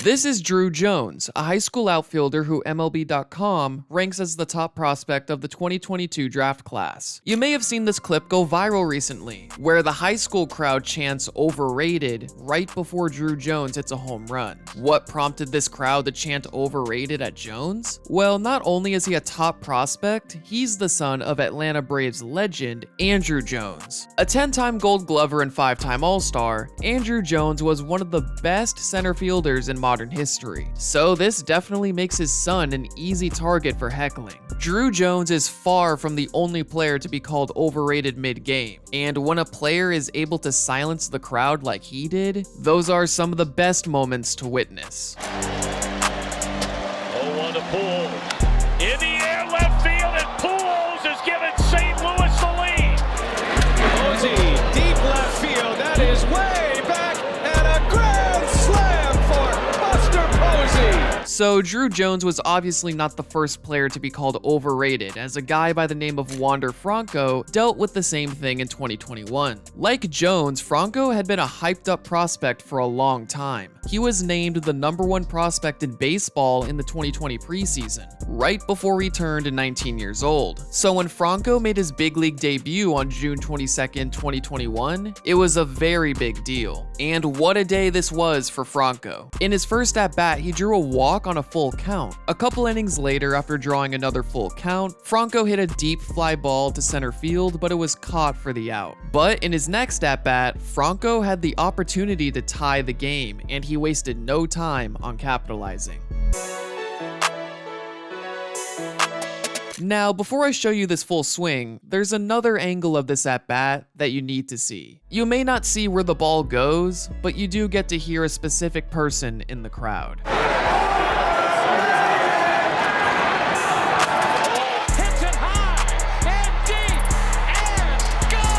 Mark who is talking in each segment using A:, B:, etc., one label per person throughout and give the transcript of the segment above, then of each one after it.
A: This is Druw Jones, a high school outfielder who MLB.com ranks as the top prospect of the 2022 draft class. You may have seen this clip go viral recently, where the high school crowd chants "Overrated" right before Druw Jones hits a home run. What prompted this crowd to chant "Overrated" at Jones? Well, not only is he a top prospect, he's the son of Atlanta Braves legend Andruw Jones. A 10-time Gold Glover and 5-time All-Star, Andruw Jones was one of the best center fielders in modern history, so this definitely makes his son an easy target for heckling. Druw Jones is far from the only player to be called overrated mid-game, and when a player is able to silence the crowd like he did, those are some of the best moments to witness.
B: 0-1 to Poole. In the air, left field, and Pools has given St. Louis the lead.
C: Posey, deep left field, that is way back, and a grand slam for Buster Posey.
A: So Druw Jones was obviously not the first player to be called overrated, as a guy by the name of Wander Franco dealt with the same thing in 2021. Like Jones, Franco had been a hyped-up prospect for a long time. He was named the #1 prospect in baseball in the 2020 preseason, right before he turned 19 years old. So when Franco made his big league debut on June 22nd, 2021, it was a very big deal. And what a day this was for Franco. In his first at-bat, he drew a walk on a full count. A couple innings later, after drawing another full count, Franco hit a deep fly ball to center field, but it was caught for the out. But in his next at-bat, Franco had the opportunity to tie the game, and he wasted no time on capitalizing. Now, before I show you this full swing, there's another angle of this at-bat that you need to see. You may not see where the ball goes, but you do get to hear a specific person in the crowd.
C: Hits it high and deep and gone.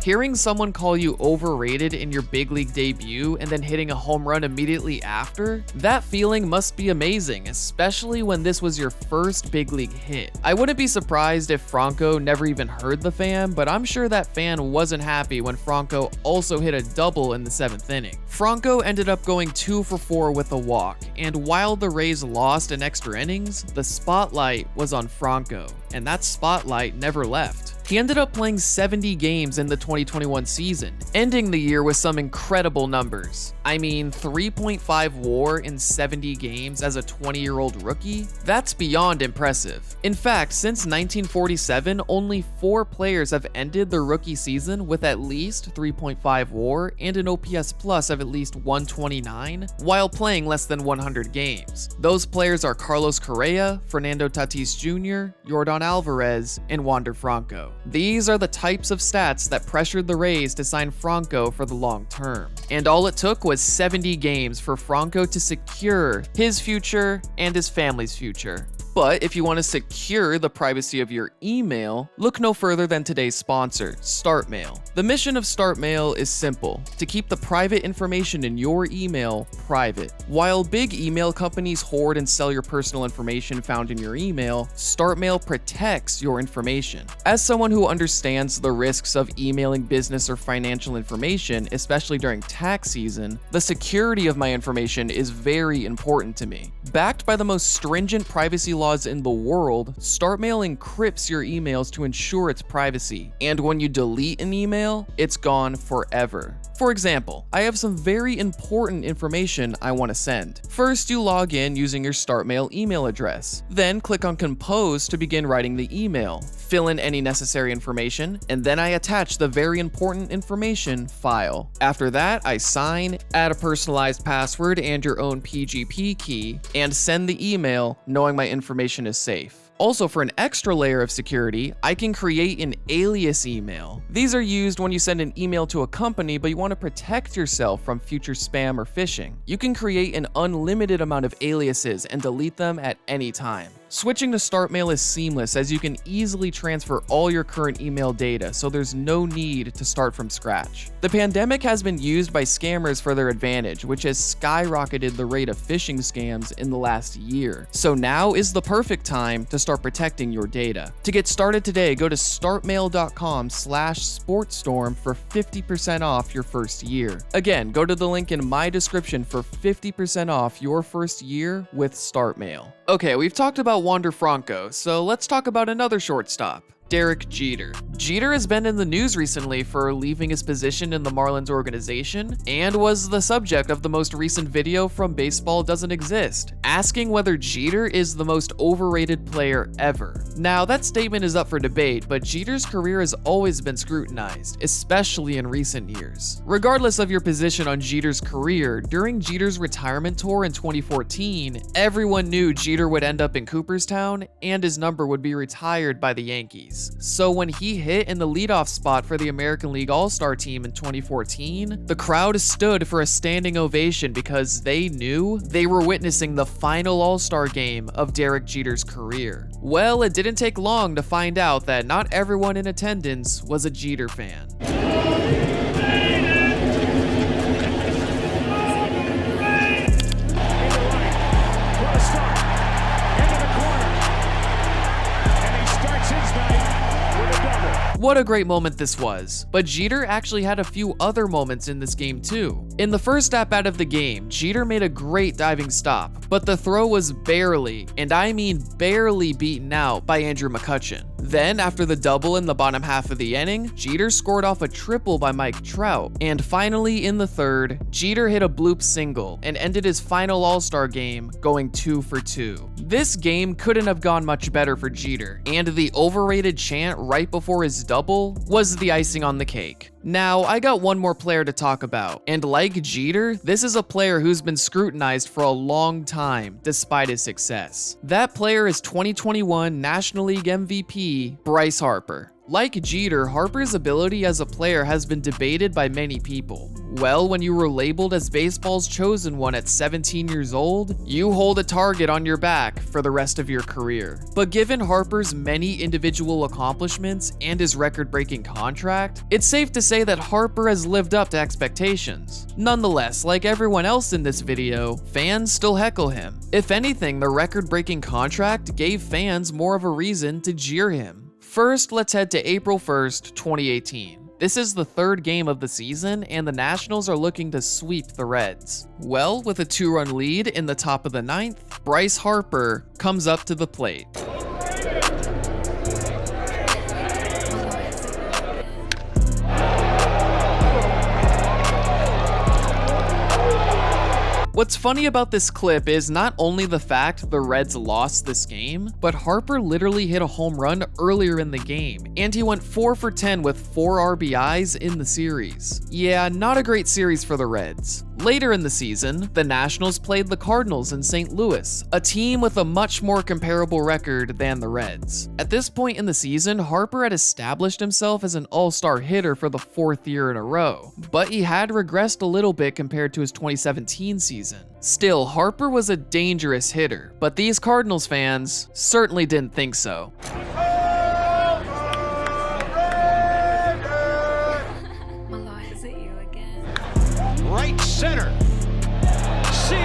A: Hearing someone call you overrated in your big league debut and then hitting a home run immediately after, that feeling must be amazing, especially when this was your first big league hit. I wouldn't be surprised if Franco never even heard the fan, but I'm sure that fan wasn't happy when Franco also hit a double in the 7th inning. Franco ended up going 2 for 4 with a walk, and while the Rays lost in extra innings, the spotlight was on Franco, and that spotlight never left. He ended up playing 70 games in the 2021 season, ending the year with some incredible numbers. I mean, 3.5 WAR in 70 games as a 20-year-old rookie? That's beyond impressive. In fact, since 1947, only 4 players have ended their rookie season with at least 3.5 WAR and an OPS plus of at least 129 while playing less than 100 games. Those players are Carlos Correa, Fernando Tatis Jr., Yordan Alvarez, and Wander Franco. These are the types of stats that pressured the Rays to sign Franco for the long term. And all it took was 70 games for Franco to secure his future and his family's future. But if you want to secure the privacy of your email, look no further than today's sponsor, StartMail. The mission of StartMail is simple: to keep the private information in your email private. While big email companies hoard and sell your personal information found in your email, StartMail protects your information. As someone who understands the risks of emailing business or financial information, especially during tax season, the security of my information is very important to me. Backed by the most stringent privacy laws in the world, StartMail encrypts your emails to ensure its privacy, and when you delete an email, it's gone forever. For example, I have some very important information I want to send. First, you log in using your StartMail email address. Then click on Compose to begin writing the email. Fill in any necessary information, and then I attach the very important information file. After that, I sign, add a personalized password and your own PGP key, and send the email knowing my information is safe. Also, for an extra layer of security, I can create an alias email. These are used when you send an email to a company but you want to protect yourself from future spam or phishing. You can create an unlimited amount of aliases and delete them at any time. Switching to StartMail is seamless as you can easily transfer all your current email data, so there's no need to start from scratch. The pandemic has been used by scammers for their advantage, which has skyrocketed the rate of phishing scams in the last year. So now is the perfect time to start protecting your data. To get started today, go to startmail.com/SportStorm for 50% off your first year. Again, go to the link in my description for 50% off your first year with StartMail. Okay, we've talked about Wander Franco, so let's talk about another shortstop. Derek Jeter. Jeter has been in the news recently for leaving his position in the Marlins organization and was the subject of the most recent video from Baseball Doesn't Exist, asking whether Jeter is the most overrated player ever. Now, that statement is up for debate, but Jeter's career has always been scrutinized, especially in recent years. Regardless of your position on Jeter's career, during Jeter's retirement tour in 2014, everyone knew Jeter would end up in Cooperstown and his number would be retired by the Yankees. So when he hit in the leadoff spot for the American League All-Star team in 2014, the crowd stood for a standing ovation because they knew they were witnessing the final All-Star game of Derek Jeter's career. Well, it didn't take long to find out that not everyone in attendance was a Jeter fan. What a great moment this was, but Jeter actually had a few other moments in this game too. In the first at-bat of the game, Jeter made a great diving stop, but the throw was barely, and I mean barely, beaten out by Andrew McCutchen. Then, after the double in the bottom half of the inning, Jeter scored off a triple by Mike Trout. And finally, in the third, Jeter hit a bloop single and ended his final All-Star game going 2 for 2. This game couldn't have gone much better for Jeter, and the overrated chant right before his double was the icing on the cake. Now, I got one more player to talk about, and like Jeter, this is a player who's been scrutinized for a long time despite his success. That player is 2021 National League MVP, Bryce Harper. Like Jeter, Harper's ability as a player has been debated by many people. Well, when you were labeled as baseball's chosen one at 17 years old, you hold a target on your back for the rest of your career. But given Harper's many individual accomplishments and his record-breaking contract, it's safe to say that Harper has lived up to expectations. Nonetheless, like everyone else in this video, fans still heckle him. If anything, the record-breaking contract gave fans more of a reason to jeer him. First, let's head to April 1st, 2018. This is the third game of the season, and the Nationals are looking to sweep the Reds. Well, with a 2-run lead in the top of the 9th, Bryce Harper comes up to the plate. What's funny about this clip is not only the fact the Reds lost this game, but Harper literally hit a home run earlier in the game, and he went 4 for 10 with 4 RBIs in the series. Yeah, not a great series for the Reds. Later in the season, the Nationals played the Cardinals in St. Louis, a team with a much more comparable record than the Reds. At this point in the season, Harper had established himself as an all-star hitter for the 4th year in a row, but he had regressed a little bit compared to his 2017 season. Still, Harper was a dangerous hitter, but these Cardinals fans certainly didn't think so.
C: Right center. See you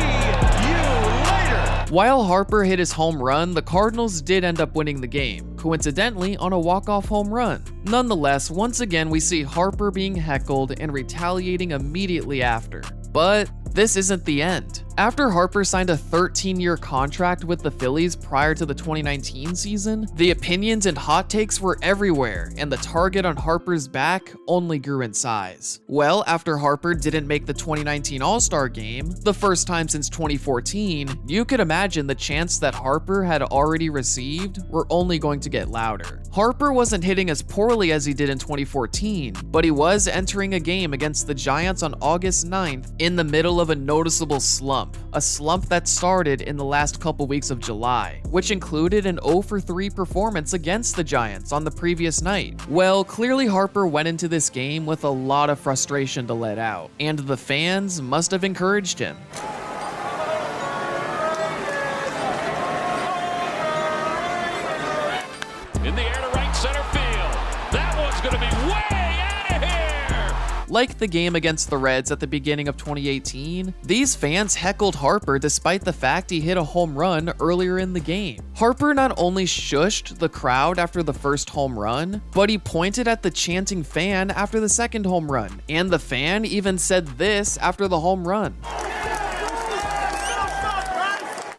C: later.
A: While Harper hit his home run, the Cardinals did end up winning the game, coincidentally on a walk-off home run. Nonetheless, once again we see Harper being heckled and retaliating immediately after. But this isn't the end. After Harper signed a 13-year contract with the Phillies prior to the 2019 season, the opinions and hot takes were everywhere, and the target on Harper's back only grew in size. Well, after Harper didn't make the 2019 All-Star game, the first time since 2014, you could imagine the chants that Harper had already received were only going to get louder. Harper wasn't hitting as poorly as he did in 2014, but he was entering a game against the Giants on August 9th in the middle of a noticeable slump. A slump that started in the last couple weeks of July, which included an 0 for 3 performance against the Giants on the previous night. Well, clearly Harper went into this game with a lot of frustration to let out, and the fans must have encouraged him. Like the game against the Reds at the beginning of 2018, these fans heckled Harper despite the fact he hit a home run earlier in the game. Harper not only shushed the crowd after the first home run, but he pointed at the chanting fan after the second home run, and the fan even said this after the home run.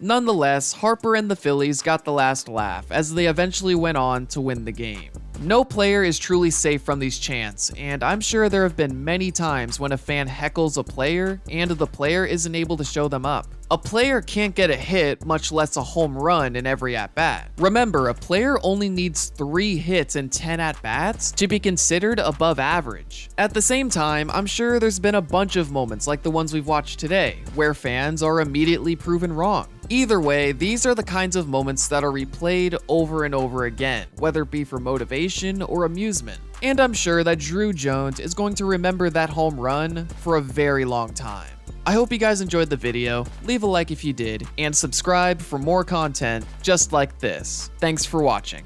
A: Nonetheless, Harper and the Phillies got the last laugh as they eventually went on to win the game. No player is truly safe from these chants, and I'm sure there have been many times when a fan heckles a player and the player isn't able to show them up. A player can't get a hit, much less a home run in every at-bat. Remember, a player only needs 3 hits in 10 at-bats to be considered above average. At the same time, I'm sure there's been a bunch of moments like the ones we've watched today, where fans are immediately proven wrong. Either way, these are the kinds of moments that are replayed over and over again, whether it be for motivation or amusement. And I'm sure that Druw Jones is going to remember that home run for a very long time. I hope you guys enjoyed the video, leave a like if you did, and subscribe for more content just like this. Thanks for watching.